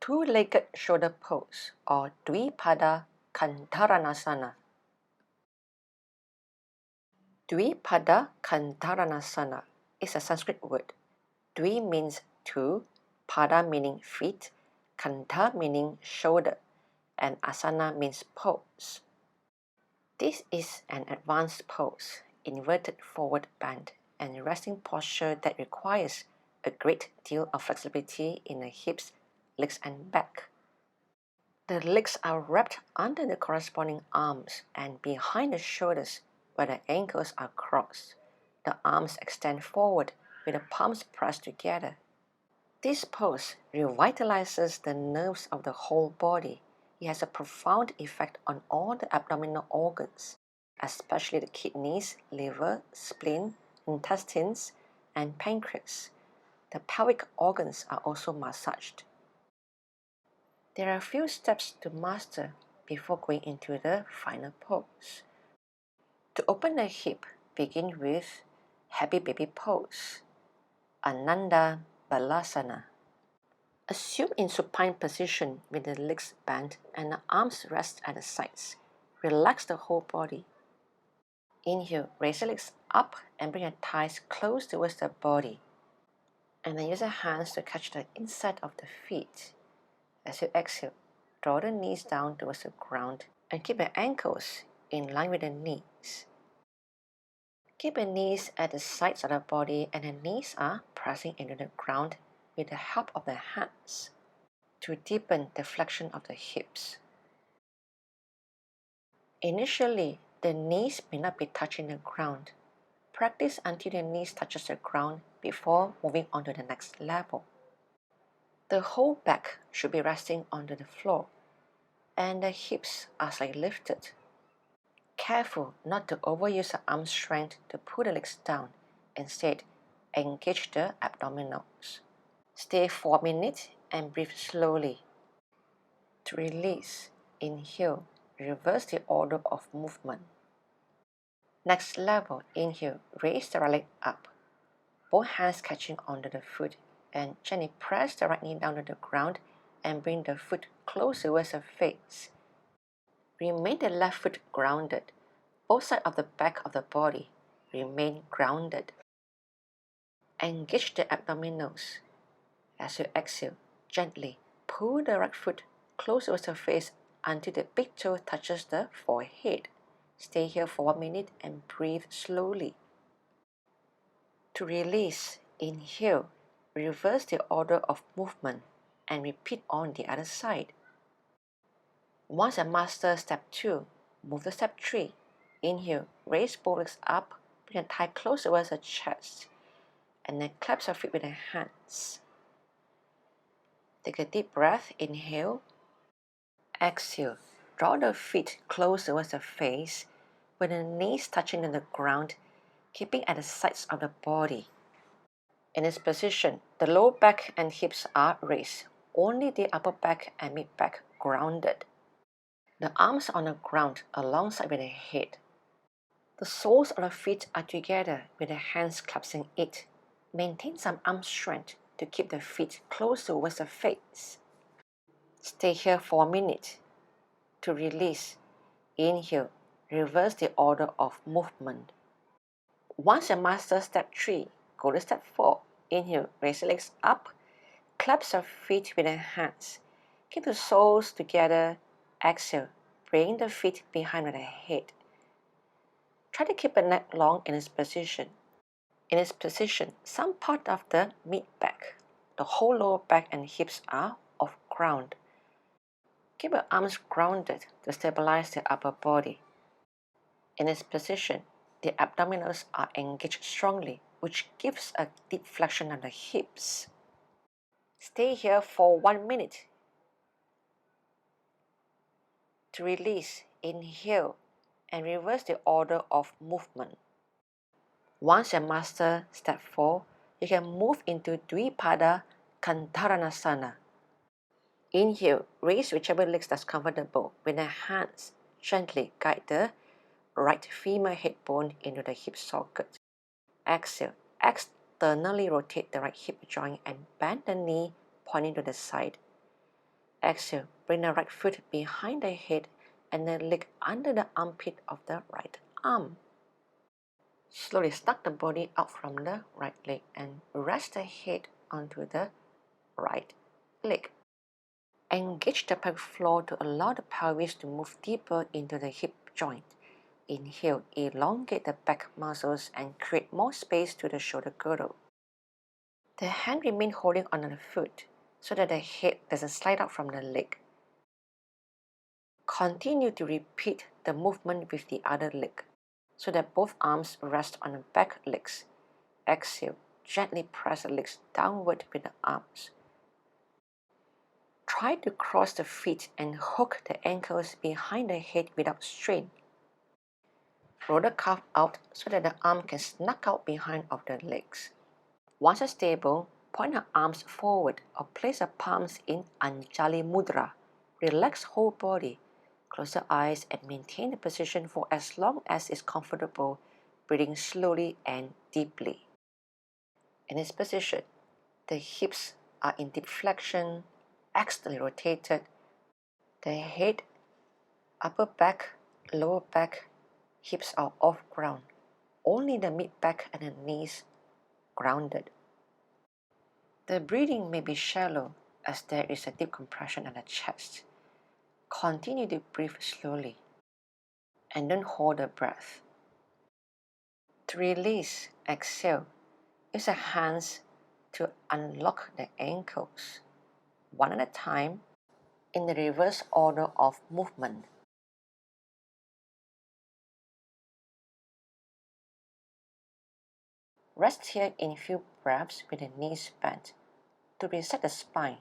Two-legged shoulder pose or Dwi Pada Kandharasana. Dwi Pada Kandharasana is a Sanskrit word. Dwi means two, Pada meaning feet, Kandha meaning shoulder, and Asana means pose. This is an advanced pose, inverted forward bend, and resting posture that requires a great deal of flexibility in the hips, legs, and back. The legs are wrapped under the corresponding arms and behind the shoulders where the ankles are crossed. The arms extend forward with the palms pressed together. This pose revitalizes the nerves of the whole body. It has a profound effect on all the abdominal organs, especially the kidneys, liver, spleen, intestines, and pancreas. The pelvic organs are also massaged. There are a few steps to master before going into the final pose. To open the hip, begin with Happy Baby Pose, Ananda Balasana. Assume in supine position with the legs bent and the arms rest at the sides. Relax the whole body. Inhale, raise the legs up and bring the thighs close towards the body. And then use the hands to catch the inside of the feet. As you exhale, draw the knees down towards the ground and keep the ankles in line with the knees. Keep the knees at the sides of the body and the knees are pressing into the ground with the help of the hands to deepen the flexion of the hips. Initially, the knees may not be touching the ground. Practice until the knees touches the ground before moving on to the next level. The whole back should be resting onto the floor and the hips are slightly lifted. Careful not to overuse the arm strength to pull the legs down. Instead, engage the abdominals. Stay for a minute and breathe slowly. To release, inhale, reverse the order of movement. Next level, inhale, raise the right leg up. Both hands catching onto the foot and gently press the right knee down to the ground and bring the foot close towards the face. Remain the left foot grounded. Both sides of the back of the body remain grounded. Engage the abdominals. As you exhale, gently pull the right foot close towards the face until the big toe touches the forehead. Stay here for 1 minute and breathe slowly. To release, inhale, reverse the order of movement and repeat on the other side. Once you master step 2, move to step 3. Inhale, raise both legs up, bring the thigh close towards the chest, and then clasp your feet with the hands. Take a deep breath, inhale. Exhale, draw the feet close towards the face, with the knees touching on the ground, keeping at the sides of the body. In this position, the lower back and hips are raised, only the upper back and mid-back grounded. The arms on the ground alongside with the head. The soles of the feet are together with the hands clasping it. Maintain some arm strength to keep the feet close towards the face. Stay here for 1 minute. To release, inhale, reverse the order of movement. Once you master step 3, go to step 4. Inhale, raise the legs up, clasp your feet with the hands. Keep the soles together. Exhale, bring the feet behind the head. Try to keep the neck long in this position. In this position, some part of the mid-back, the whole lower back and hips are off ground. Keep your arms grounded to stabilize the upper body. In this position, the abdominals are engaged strongly, which gives a deep flexion of the hips. Stay here for 1 minute. To release, inhale and reverse the order of movement. Once you master step 4, you can move into Dwi Pada Kandharasana. Inhale, raise whichever legs that's comfortable. With the hands, gently guide the right femur head bone into the hip socket. Exhale, externally rotate the right hip joint and bend the knee pointing to the side. Exhale, bring the right foot behind the head and the leg under the armpit of the right arm. Slowly snug the body out from the right leg and rest the head onto the right leg. Engage the pelvic floor to allow the pelvis to move deeper into the hip joint. Inhale, elongate the back muscles and create more space to the shoulder girdle. The hand remain holding on the foot so that the head doesn't slide out from the leg. Continue to repeat the movement with the other leg so that both arms rest on the back legs. Exhale, gently press the legs downward with the arms. Try to cross the feet and hook the ankles behind the head without strain. Roll the calf out so that the arm can snug out behind of the legs. Once stable, point the arms forward or place the palms in Anjali Mudra. Relax whole body. Close the eyes and maintain the position for as long as is comfortable, breathing slowly and deeply. In this position, the hips are in deep flexion, externally rotated. The head, upper back, lower back, hips are off ground. Only the mid-back and the knees grounded. The breathing may be shallow as there is a deep compression on the chest. Continue to breathe slowly and don't hold the breath. To release, exhale. Use the hands to unlock the ankles, one at a time, in the reverse order of movement. Rest here in a few breaths with the knees bent to reset the spine.